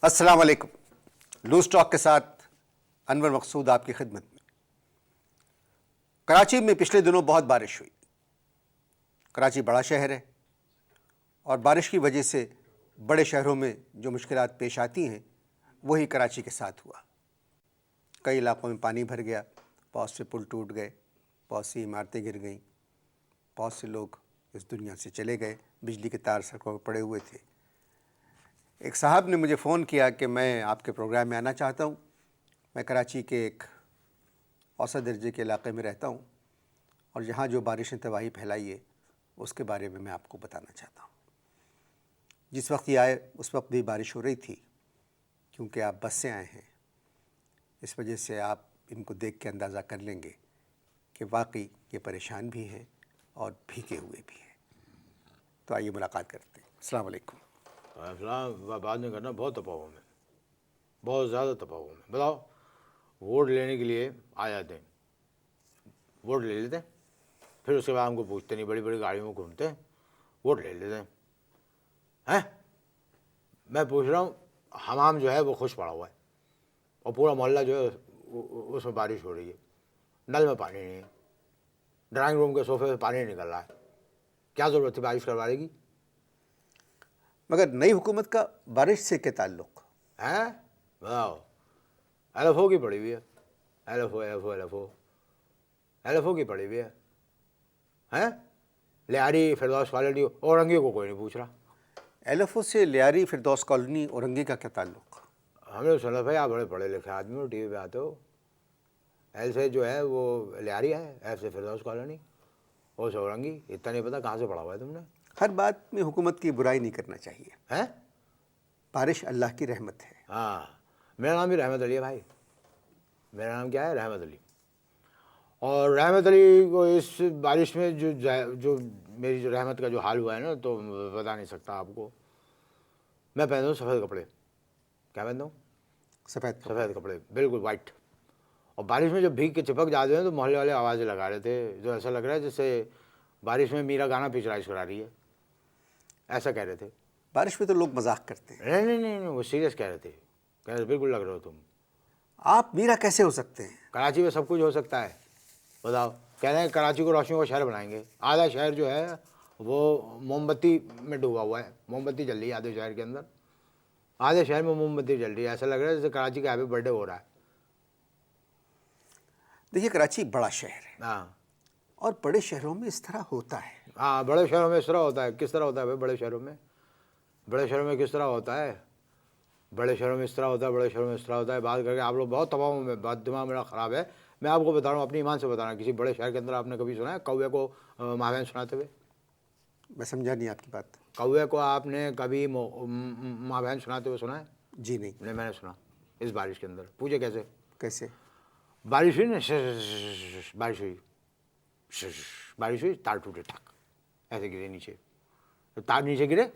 अस्सलाम वालेकुम। Loose talk के साथ अनवर मकसूद आपकी खिदमत में। कराची में पिछले दिनों बहुत बारिश हुई। कराची बड़ा शहर है और बारिश की वजह से बड़े शहरों में जो मुश्किलात पेश आती हैं वही कराची के साथ हुआ। कई इलाकों में पानी भर गया, बहुत से पुल टूट गए, बहुत सी इमारतें गिर गईं, बहुत से लोग इस दुनिया से चले गए, बिजली के तार सड़कों पर पड़े हुए थे। एक साहब ने मुझे फ़ोन किया कि मैं आपके प्रोग्राम में आना चाहता हूँ। मैं कराची के एक औसत दर्जे के इलाके में रहता हूँ और यहाँ जो बारिश ने तबाही फैलाई है उसके बारे में मैं आपको बताना चाहता हूँ। जिस वक्त ये आए उस वक्त भी बारिश हो रही थी, क्योंकि आप बस से आए हैं, इस वजह से आप इनको देख के अंदाज़ा कर लेंगे कि वाकई ये परेशान भी हैं और भीगे हुए भी हैं। तो आइए मुलाकात करते हैं। अस्सलाम वालेकुम। बाद में करना, बहुत तपा हुआ मैं, बहुत ज़्यादा तपा हुआ मैं। बताओ, वोट लेने के लिए आ जाते हैं, वोट ले लेते हैं, फिर उसके बाद हमको पूछते नहीं, बड़ी बड़ी गाड़ियों में घूमते हैं, वोट ले लेते हैं। मैं पूछ रहा हूँ, हमाम जो है वो खुश पड़ा हुआ है और पूरा मोहल्ला जो है उसमें बारिश हो रही है, नल में पानी नहीं है, ड्राइंग रूम के सोफे से पानी निकल रहा है। क्या ज़रूरत थी बारिश करवाने की? मगर नई हुकूमत का बारिश से क्या ताल्लुक़ है? बताओ, LFO की पड़ी हुई है, LFO की पड़ी हुई है, हैं? लियारी फिरदौस कॉलोनी औरंगी को कोई नहीं पूछ रहा। LFO से लियारी फिरदौस कॉलोनी औरंगी का क्या ताल्लुक़? हमने सुना भाई आप बड़े पढ़े लिखे आदमी हो, TV पे आते हो। L से जो है वो लियारी है, F से फिरदौस कॉलोनी, O से औरंगी। इतना नहीं पता कहाँ से पढ़ा हुआ है तुमने? हर बात में हुकूमत की बुराई नहीं करना चाहिए। हैं? बारिश अल्लाह की रहमत है। हाँ, मेरा नाम भी रहमत अली है भाई। मेरा नाम क्या है? रहमत अली। और रहमत अली को इस बारिश में जो मेरी जो रहमत का जो हाल हुआ है ना, तो बता नहीं सकता आपको। मैं पहनता हूँ सफ़ेद कपड़े। क्या पहनता हूँ? सफ़ेद कपड़े, बिल्कुल वाइट। और बारिश में जब भीग के चिपक जाते हैं तो मोहल्ले वाले आवाज़ें लगा रहे थे, जो ऐसा लग रहा है जैसे बारिश में मीरा गाना पिक्चराइज करा रही है, ऐसा कह रहे थे। बारिश में तो लोग मजाक करते हैं। नहीं, वो सीरियस कह रहे थे। कह रहे थे बिल्कुल लग रहे हो तुम। आप मीरा कैसे हो सकते हैं? कराची में सब कुछ हो सकता है। बताओ, कह रहे हैं कराची को रोशनियों का शहर बनाएंगे। आधा शहर जो है वो मोमबत्ती में डूबा हुआ है, मोमबत्ती जल रही है आधे शहर के अंदर, आधे शहर में मोमबत्ती जल रही है। ऐसा लग रहा है जैसे कराची का हैप्पी बर्थडे हो रहा है। देखिए, कराची बड़ा शहर है हाँ, और बड़े शहरों में इस तरह होता है। हाँ, बड़े शहरों में इस तरह होता है। किस तरह होता है भाई? बड़े शहरों में किस तरह होता है? बड़े शहरों में इस तरह होता है, बड़े शहरों में इस तरह होता है। बात करके आप लोग बहुत तबाह में, बात दिमाग मेरा ख़राब है। मैं आपको बता रहा हूँ, अपनी ईमान से बता रहा हूँ, किसी बड़े शहर के अंदर आपने कभी सुना है कौवे को महावैन सुनाते हुए? मैं समझा नहीं आपकी बात। कौवे को आपने कभी महावैन सुनाते हुए सुना है? जी नहीं। नहीं, मैंने सुना। इस बारिश के अंदर पूछे कैसे? कैसे? बारिश हुई ना, बारिश हुई, तार टूटे, ठक, ऐसे गिरे नीचे। तो तार नीचे गिरे,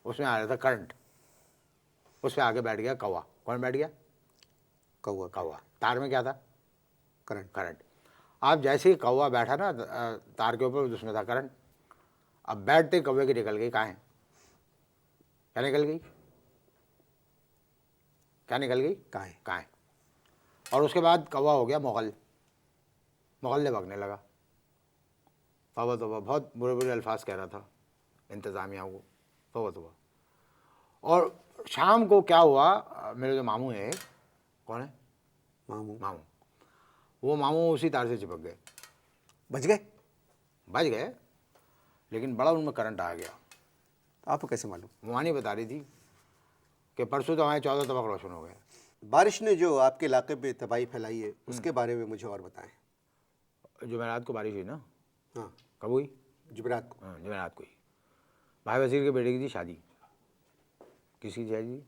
उसमें आ रहा था करंट, उस पर आगे बैठ गया कौवा। कौन बैठ गया? कौवा। तार में क्या था? करंट। अब जैसे ही कौवा बैठा ना तार के ऊपर, उसमें था करंट। अब बैठते कौवे की निकल गई। कहाँ है? क्या निकल गई? कहाँ है? और उसके बाद कौवा हो गया मोगल्ले भागने लगा। तौबा तौबा, बहुत बुरे बुरे अल्फाज कह रहा था इंतज़ामिया को, तौबा तौबा। और शाम को क्या हुआ, मेरे जो मामू है, कौन है? मामू। वो मामू उसी तार से चिपक गए। बच गए, लेकिन बड़ा उनमें करंट आ गया। आपको कैसे मालूम? मुआनी बता रही थी कि परसों तो हमारे 14 तबक रोशन हो गए। बारिश ने जो आपके इलाके पे तबाही फैलाई है उसके बारे में मुझे और बताएं। जुमेरात को बारिश हुई ना? हाँ। कब हुई? जुमेरात को। हाँ, जुमेरात को ही। भाई वजीर के बेटे की थी शादी। किसकी शादी?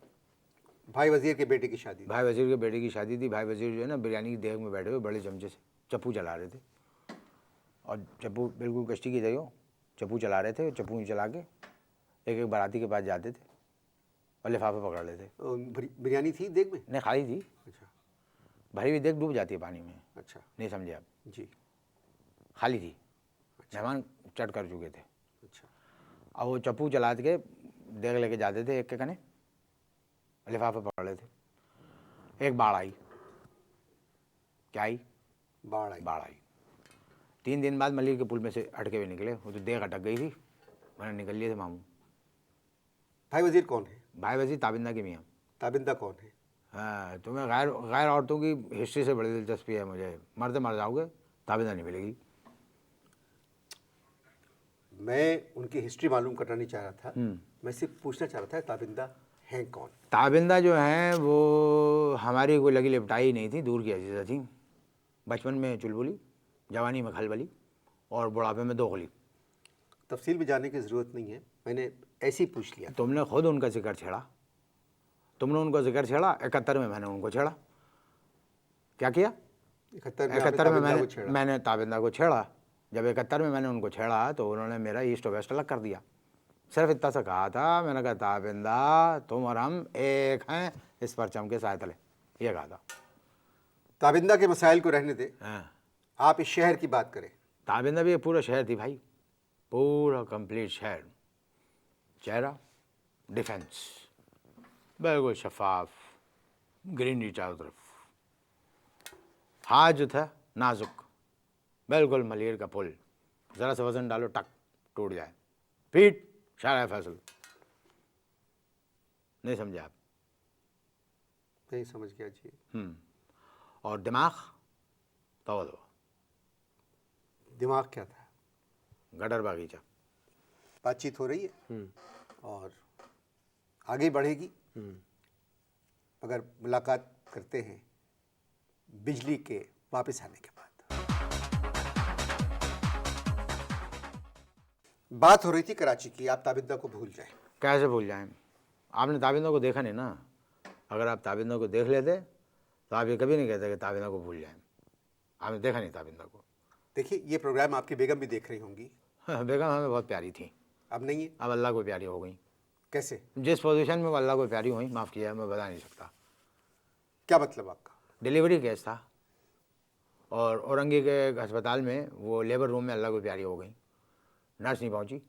भाई वजीर के बेटे की शादी। भाई वजीर के बेटे की शादी थी। भाई वजीर जो है ना, बिरयानी की देग में बैठे हुए बड़े चमचे से चप्पू चला रहे थे, और चप्पू बिल्कुल कश्ती की जगह चप्पू चला रहे थे। चप्पू चला के एक एक बाराती के पास जाते थे और लिफाफे पकड़ लेते। बिरयानी थी देग में? नहीं, खाली थी। अच्छा। भरी हुई देग डूब जाती है पानी में। अच्छा, नहीं समझे आप? जी। खाली थी। मेहमान चट कर चुके थे। अच्छा। अब वो चप्पू चला के देग लेके जाते थे एक के कने, लिफाफे पड़ रहे थे। एक बाढ़ आई। क्या आई? बाढ़ आई। बाढ़ आई। 3 दिन बाद मलिर के पुल में से अटके हुए निकले। वो तो देख अटक गई थी, मैंने निकल लिए थे मामू। भाई वजीर कौन है? भाई वजीर ताबिंदा के मियाँ। ताबिंदा कौन है? हाँ, तुम्हें गैर गैर औरतों की हिस्ट्री से बड़ी दिलचस्पी है मुझे। मरते मर जाओगे, ताबिंदा नहीं मिलेगी। मैं उनकी हिस्ट्री मालूम करना नहीं चाह रहा था, मैं सिर्फ पूछना चाह रहा था ताबिंदा हैं कौन? ताबिंदा जो हैं वो हमारी कोई लगी लिपटाई नहीं थी, दूर की अजीज़ा थी। बचपन में चुलबुली, जवानी में खलबली और बुढ़ापे में दोगली। तफसील में जाने की ज़रूरत नहीं है, मैंने ऐसे ही पूछ लिया। तुमने खुद उनका जिक्र छेड़ा। तुमने उनको जिक्र छेड़ा। 71 में मैंने उनको छेड़ा। क्या किया? 71 में मैंने ताबिंदा को छेड़ा। जब 71 में मैंने उनको छेड़ा तो उन्होंने मेरा ईस्ट और वेस्ट अलग कर दिया। सिर्फ इतना सा कहा था, मैंने कहा ताबिंदा तुम और हम एक हैं इस परचम के साए तले, ये कहा था। ताबिंदा के मसाइल को रहने दे, हाँ, आप इस शहर की बात करें। ताबिंदा भी एक पूरा शहर थी भाई, पूरा कंप्लीट शहर। चेहरा डिफेंस, बिल्कुल शफाफ, ग्रीनरी चारों तरफ। हाथ जो था नाजुक, बिल्कुल मलिर का पुल, ज़रा सा वजन डालो टक टूट जाए। पीठ शारा फैसल। नहीं समझे आप? नहीं समझ गया जी। और दिमाग तो दिमाग क्या था? गटर बागीचा। बातचीत हो रही है और आगे बढ़ेगी मगर मुलाकात करते हैं बिजली के वापस आने के बाद। बात हो रही थी कराची की, आप ताबिंदा को भूल जाएं। कैसे भूल जाएं? आपने ताबिंदा को देखा नहीं ना। अगर आप ताबिंदा को देख लेते तो आप ये कभी नहीं कहते कि ताबिंदा को भूल जाएं। आपने देखा नहीं ताबिंदा को। देखिए, ये प्रोग्राम आपकी बेगम भी देख रही होंगी। हाँ, बेगम हमें बहुत प्यारी थी। अब नहीं है? अब अल्लाह को प्यारी हो गई। कैसे? जिस पोजीशन में वो अल्लाह को प्यारी हुई, माफ़ किया, मैं बता नहीं सकता। क्या मतलब आपका? डिलीवरी केस था और औरंगी के अस्पताल में वो लेबर रूम में अल्लाह को प्यारी हो गई। नर्स नहीं पहुंची,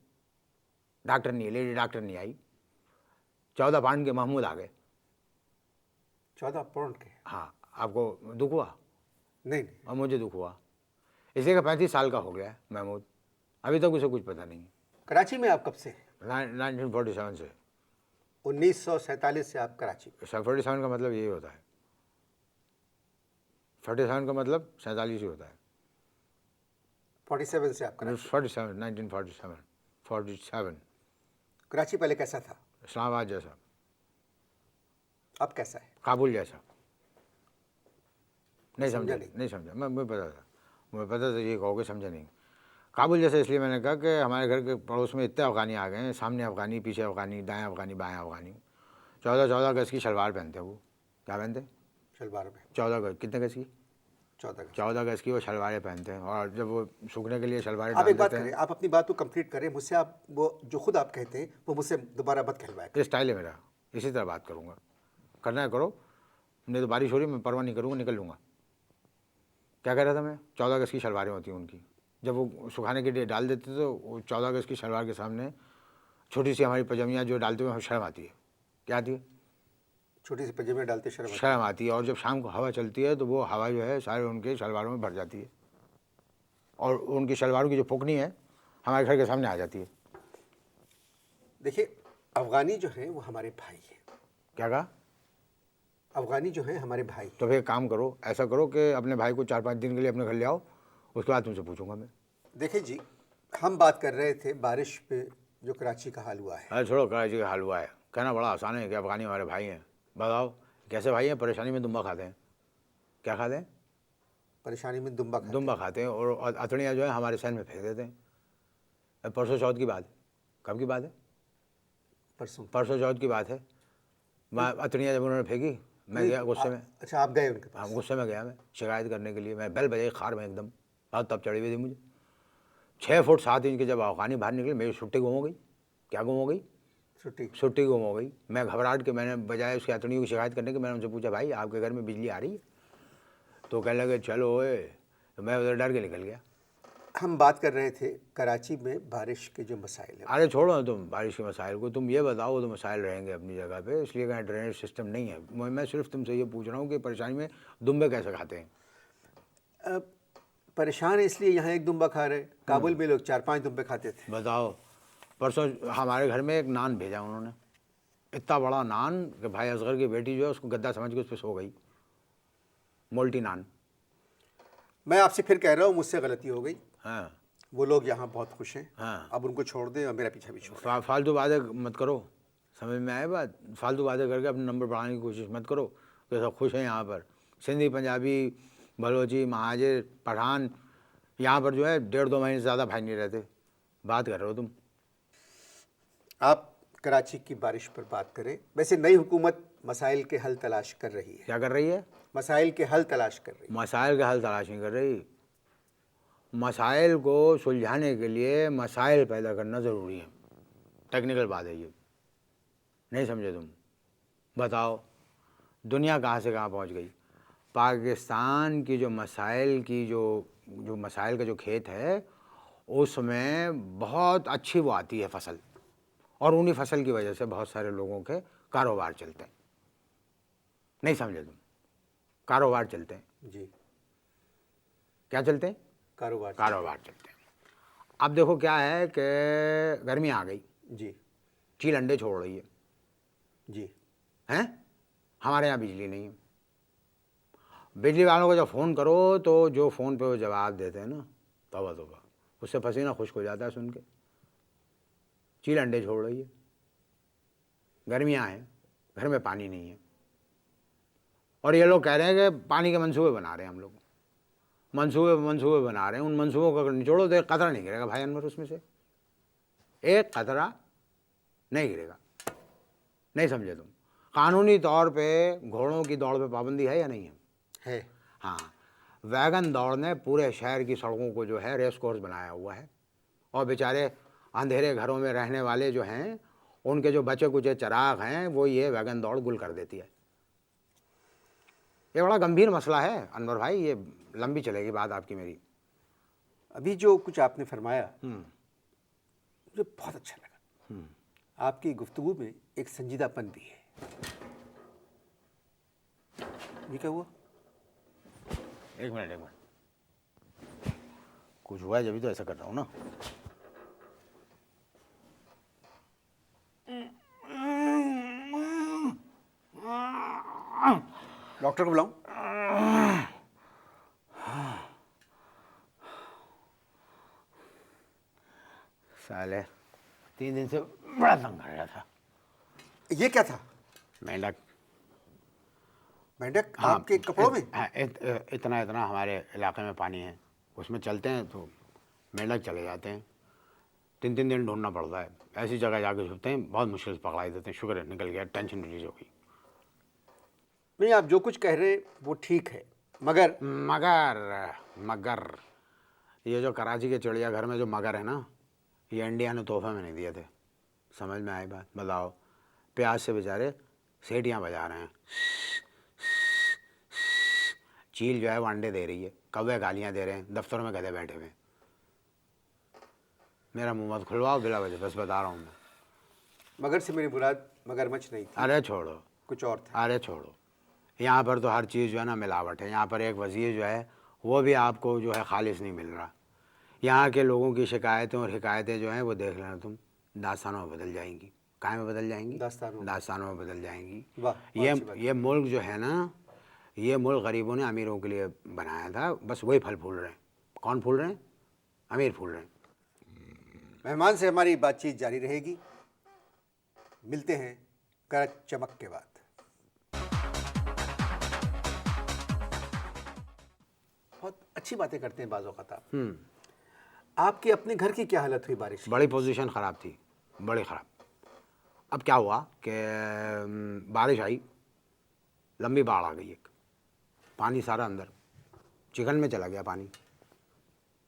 डॉक्टर नहीं, लेडी डॉक्टर नहीं आई। 14 पाउंड के महमूद आ गए। 14 पाउंड के? हाँ, आपको दुख हुआ? नहीं। और मुझे दुख हुआ। इसी का 35 साल का हो गया है महमूद, अभी तक उसे कुछ पता नहीं। कराची में आप कब से? 1947 से। 1947 से आप कराची? 47 का मतलब यही होता है। 47 का मतलब 47 ही होता है। 47 से आप कराची? 47, 1947, 47। कराची पहले कैसा था? इस्लामाबाद जैसा। अब कैसा है? काबुल जैसा। नहीं समझा समझा? नहीं समझा। मुझे पता था ये कहोगे, समझा नहीं। काबुल जैसे इसलिए मैंने कहा कि हमारे घर के पड़ोस में इतने अफ़गानी आ गए हैं, सामने अफ़गानी, पीछे अफ़गानी, दाएं अफ़गानी, बाएं अफ़गानी। 14 गज की शलवार पहनते हैं वो। क्या पहनते? शलवार में 14 गज। कितने गज की? 14 गज की वो शलवारें पहनते हैं। और जब वो सूखने के लिए शलवारें आप डाल एक बात देते करें, हैं। आप अपनी बात को कंप्लीट करें मुझसे। आप वो जो खुद आप कहते हैं वो मुझसे दोबारा मत कहलवाएं। ये स्टाइल है मेरा, इसी तरह बात करूँगा। करना है करो, नहीं तो बारिश हो रही, मैं परवाह नहीं करूँगा, निकल लूँगा। क्या कह रहा था मैं? 14 गज की शलवारें होती हैं उनकी। जब वो सुखाने के लिए डाल देते तो वो 14 गज की शलवार के सामने छोटी सी हमारी पजामियाँ जो डालते हुए शर्म आती है। क्या आती है? छोटी सी पजामे डालते शर्म आती है। और जब शाम को हवा चलती है तो वो हवा जो है सारे उनके शलवारों में भर जाती है और उनकी शलवारों की जो फुकनी है हमारे घर के सामने आ जाती है। देखिए, अफ़गानी जो हैं वो हमारे भाई हैं। क्या कहा? अफ़गानी जो हैं हमारे भाई हैं। तो फिर काम करो, ऐसा करो कि अपने भाई को 4-5 दिन के लिए अपने घर ले आओ, उसके बाद तुमसे पूछूंगा मैं। देखिए जी, हम बात कर रहे थे बारिश पे जो कराची का हाल हुआ है। अरे छोड़ो, कराची का हाल हुआ है, कहना बड़ा आसान है कि अफ़गानी हमारे भाई हैं। बताओ कैसे भाई हैं? परेशानी में दुम्बा खाते हैं। क्या खाते हैं? परेशानी में दुम्बा दुम्बा खाते हैं और अतड़ियाँ जो है हमारे सहन में फेंक देते हैं। परसों चौथ की बात है। कब की बात है? परसों चौथ की बात है। अतड़ियाँ जब उन्होंने फेंकी, मैं गया गुस्से में। अच्छा, आप गए उनके पास? हाँ, गुस्से में गया मैं शिकायत करने के लिए। मैं बेल बजाई खार में एकदम, बात तब चढ़ी हुई थी मुझे। 6 फुट 7 इंच के जब अफ़गानी बाहर निकले, मेरी छुट्टी गुम हो गई। क्या गुम हो गई? छुट्टी गुम हो गई। मैं घबराहट के मैंने बजाय उसकी अतड़ियों की शिकायत करने के, मैंने उनसे पूछा, भाई आपके घर में बिजली आ रही है? तो कहने लगे चलो ओए। तो मैं उधर डर के निकल गया। हम बात कर रहे थे कराची में बारिश के जो मसाइल हैं। अरे छोड़ो ना तुम बारिश के मसाइल को, तुम ये बताओ तो मसाइल रहेंगे अपनी जगह पे, इसलिए कहीं ड्रेनेज सिस्टम नहीं है। मैं सिर्फ तुमसे ये पूछ रहा हूँ कि परेशानी में दुम्बे कैसे खाते हैं। परेशान है इसलिए यहाँ एक दुम्बा खा रहे, काबुल में लोग 4-5 दुम्बे खाते थे। बताओ, परसों हमारे घर में एक नान भेजा उन्होंने, इतना बड़ा नान कि भाई असगर की बेटी जो है उसको गद्दा समझ के उस पर सो गई, मोल्टी नान। मैं आपसे फिर कह रहा हूँ, मुझसे गलती हो गई। हाँ वो लोग यहाँ बहुत खुश हैं। हाँ, अब उनको छोड़ दें और मेरा पीछा भी छोड़ फालतू बातें मत करो, समझ में आए बात। फालतू बातें करके अपने नंबर बढ़ाने की कोशिश मत करो कि सब खुश हैं यहाँ पर। सिंधी, पंजाबी, बलोची, महाजिर, पठान यहाँ पर जो है 1.5-2 महीने से ज़्यादा भाई नहीं रहते। बात कर रहे हो तुम। आप कराची की बारिश पर बात करें। वैसे नई हुकूमत मसाइल के हल तलाश कर रही है। क्या कर रही है? मसाइल के हल तलाश कर रही है। मसाइल का हल तलाश नहीं कर रही। मसाइल को सुलझाने के लिए मसाइल पैदा करना ज़रूरी है। टेक्निकल बात है ये, नहीं समझे तुम? बताओ, दुनिया कहाँ से कहाँ पहुँच गई। पाकिस्तान की जो मसाइल की जो मसाइल का जो खेत है उसमें बहुत अच्छी वो आती है फसल, और उन्हीं फसल की वजह से बहुत सारे लोगों के कारोबार चलते हैं। नहीं समझे तुम? कारोबार चलते हैं। जी, क्या चलते हैं? कारोबार चलते हैं। अब देखो क्या है कि गर्मी आ गई, जी चील अंडे छोड़ रही है, जी। हैं? हमारे यहाँ बिजली नहीं है। बिजली वालों को जब फ़ोन करो तो जो फ़ोन पे वो जवाब देते हैं ना, तौबा तौबा, उससे पसीना खुश्क हो जाता है सुन के। चील अंडे छोड़ रही है, गर्मियाँ हैं, घर में पानी नहीं है, और ये लोग कह रहे हैं कि पानी के मंसूबे बना रहे हैं हम लोग। मंसूबे बना रहे हैं, उन मंसूबों को अगर निचोड़ो तो एक कतरा नहीं गिरेगा भाई अनवर, उसमें से एक कतरा नहीं गिरेगा। नहीं समझे तुम? कानूनी तौर पे घोड़ों की दौड़ पे पाबंदी है या नहीं है? है। हाँ, वैगन दौड़ ने पूरे शहर की सड़कों को जो है रेस कोर्स बनाया हुआ है, और बेचारे अंधेरे घरों में रहने वाले जो हैं उनके जो बचे कुचे चिराग हैं वो ये वैगन दौड़ गुल कर देती है। ये बड़ा गंभीर मसला है अनवर भाई, ये लंबी चलेगी बात आपकी मेरी। अभी जो कुछ आपने फरमाया मुझे बहुत अच्छा लगा। आपकी गुफ्तगू में एक संजीदापन भी है। ये क्या हुआ? एक मिनट, कुछ हुआ है जब तो ऐसा कर रहा हूँ ना। डॉक्टर को बुलाऊं? साले 3 दिन से बड़ा तंग कर रहा था। ये क्या था? मेंढक। मेंढक आपके कपड़ों में? इतना हमारे इलाके में पानी है, उसमें चलते हैं तो मेंढक चले जाते हैं। 3 दिन ढूंढना पड़ता है, ऐसी जगह जाके छुपते हैं, बहुत मुश्किल से पकड़ाई देते हैं। शुक्र है निकल गया, टेंशन रिलीज हो गई। नहीं, आप जो कुछ कह रहे वो ठीक है, मगर मगर ये जो कराची के चिड़ियाघर में जो मगर है ना, ये इंडिया ने तोहफे में नहीं दिए थे। समझ में आई बात? बताओ, प्याज से बेचारे सीटियाँ बजा रहे हैं, चील जो है वो अंडे दे रही है, कौवे गालियाँ दे रहे हैं, दफ्तरों में गधे बैठे हुए हैं। मेरा मुंह मत खुलवाओ बिला वजह, बस बता रहा हूँ मैं। मगर से मेरी मुराद मगरमच्छ नहीं थी, अरे छोड़ो, कुछ और था। अरे छोड़ो, यहाँ पर तो हर चीज़ जो है ना मिलावट है। यहाँ पर एक वज़ीर जो है वो भी आपको जो है खालिश नहीं मिल रहा। यहाँ के लोगों की शिकायतें और हिकायतें जो हैं वो देख लेना तुम, दास्तानों में बदल जाएंगी। काहे में बदल जाएंगी? दास्तानों में बदल जाएंगी। ये मुल्क जो है ना, ये मुल्क गरीबों ने अमीरों के लिए बनाया था, बस वही फल फूल रहे हैं। कौन फूल रहे हैं? अमीर फूल रहे हैं। मेहमान से हमारी बातचीत जारी रहेगी। मिलते हैं करक चमक के बाद। बहुत अच्छी बातें करते हैं बाज़ औक़ात आप। आपके अपने घर की क्या हालत हुई बारिश की? बड़ी पोजीशन ख़राब थी, बड़ी ख़राब। अब क्या हुआ कि बारिश आई, लंबी बाढ़ आ गई, एक पानी सारा अंदर चिकन में चला गया पानी।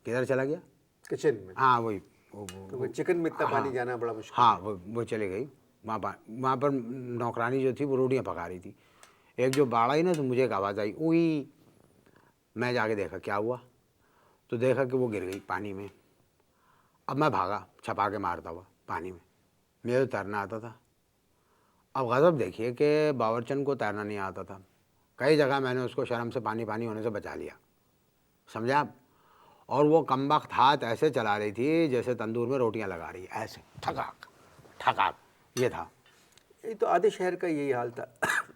किधर चला गया? किचन में। हाँ वही, तो चिकन में इतना पानी जाना बड़ा मुश्किल। हाँ वो चली गई। वहाँ पर नौकरानी जो थी वो रोटियाँ पका रही थी। एक जो बाढ़ आई ना तो मुझे एक आवाज़ आई, उई। मैं जाके देखा क्या हुआ, तो देखा कि वो गिर गई पानी में। अब मैं भागा छपा के मारता हुआ पानी में, मुझे तो तैरना आता था। अब गज़ब देखिए कि बावर्चन को तैरना नहीं आता था। कई जगह मैंने उसको शर्म से पानी पानी होने से बचा लिया, समझे आप। और वो कमबख्त हाथ ऐसे चला रही थी जैसे तंदूर में रोटियां लगा रही, ऐसे ठकाक ठकाक, ये था। ये तो आधे शहर का यही हाल था।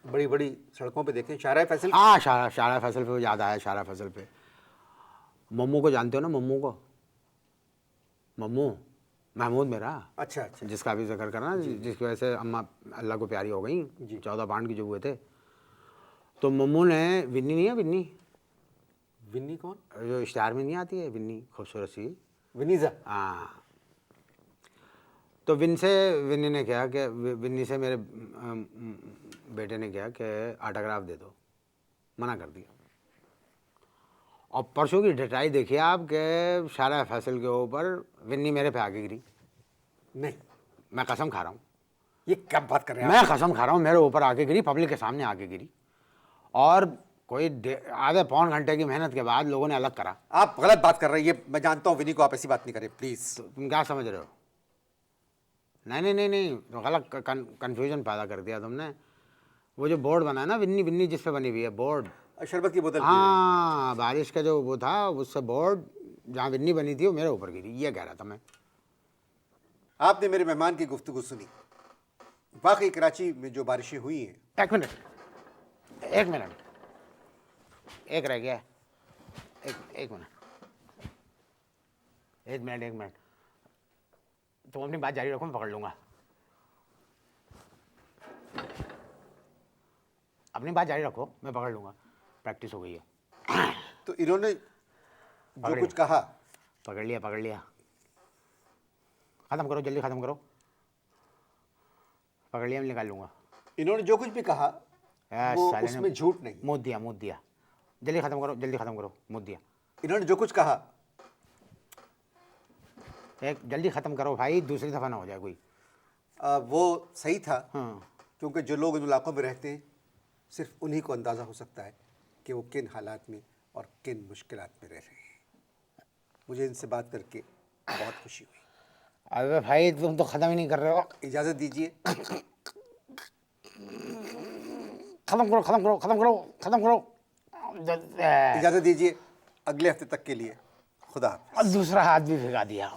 बड़ी बड़ी सड़कों पे देखें, शाहराह फैसल। हाँ, शारा फैसल पे याद आया, शारा फैसल पे। मम्मू को जानते हो ना, मम्मू को, मम्मू महमूद मेरा, अच्छा अच्छा। जिसका अभी जिक्र करना, जिसकी वजह से अम्मा अल्लाह को प्यारी हो गई, जी। 14 पाउंड की जो हुए थे। तो मम्मू ने, विन्नी नहीं है, विन्नी विन्नी कौन? जो इश्तिहार में नहीं आती है, विन्नी खूबसूरत सी, विनीजा। हाँ। तो विन्नी ने कहा कि, विन्नी से मेरे बेटे ने कहा कि ऑटोग्राफ दे दो, मना कर दिया। और परसों की डटाई देखिए आप कि शारा फैसल के ऊपर विन्नी मेरे पे आके गिरी। नहीं, मैं कसम खा रहा हूँ, ये क्या बात कर रहे हैं मैं कसम खा रहा हूँ, मेरे ऊपर आके गिरी, पब्लिक के सामने आके गिरी। और कोई आधे पौन घंटे की मेहनत के बाद लोगों ने अलग करा। आप गलत बात कर रहे हैं, ये मैं जानता हूँ विनी को, आप ऐसी बात नहीं करें प्लीज। तो तुम क्या समझ रहे हो? नहीं, तो गलत कन्फ्यूजन पैदा कर दिया तुमने। वो जो बोर्ड बना है ना, विन्नी विन्नी जिस पे बनी हुई है बोर्ड, शरबत की बोतल। हाँ, बारिश का जो वो था, उससे बोर्ड जहाँ विन्नी बनी थी वो मेरे ऊपर गिरी, ये कह रहा था मैं। आपने मेरे मेहमान की गुफ्तगू सुनी। वाकई कराची में जो बारिशें हुई हैं। एक मिनट, एक रह गया, एक मिनट। तुम अपनी बात जारी रखो, मैं पकड़ लूँगा। अपनी बात जारी रखो, मैं पकड़ लूँगा, प्रैक्टिस हो गई है। तो इन्होंने जो कुछ कहा, पकड़ लिया। ख़त्म करो, जल्दी ख़त्म करो। पकड़ लिया, मैं निकाल लूँगा। इन्होंने जो कुछ भी कहा वो उसमें झूठ नहीं। मुँह दिया। जल्दी ख़त्म करो, मुँह दिया। इन्होंने जो कुछ कहा, एक जल्दी ख़त्म करो भाई, दूसरी दफ़ा ना हो जाए कोई। वो सही था। हाँ, क्योंकि जो लोग इन इलाकों में रहते हैं, सिर्फ उन्हीं को अंदाज़ा हो सकता है कि वो किन हालात में और किन मुश्किलात में रह रहे हैं। मुझे इनसे बात करके बहुत खुशी हुई। अबे भाई, तुम तो ख़त्म ही नहीं कर रहे हो। इजाज़त दीजिए। ख़त्म करो। इजाज़त दीजिए अगले हफ्ते तक के लिए। खुदा हाफ़िज़। और दूसरा हाथ भी भिगा दिया।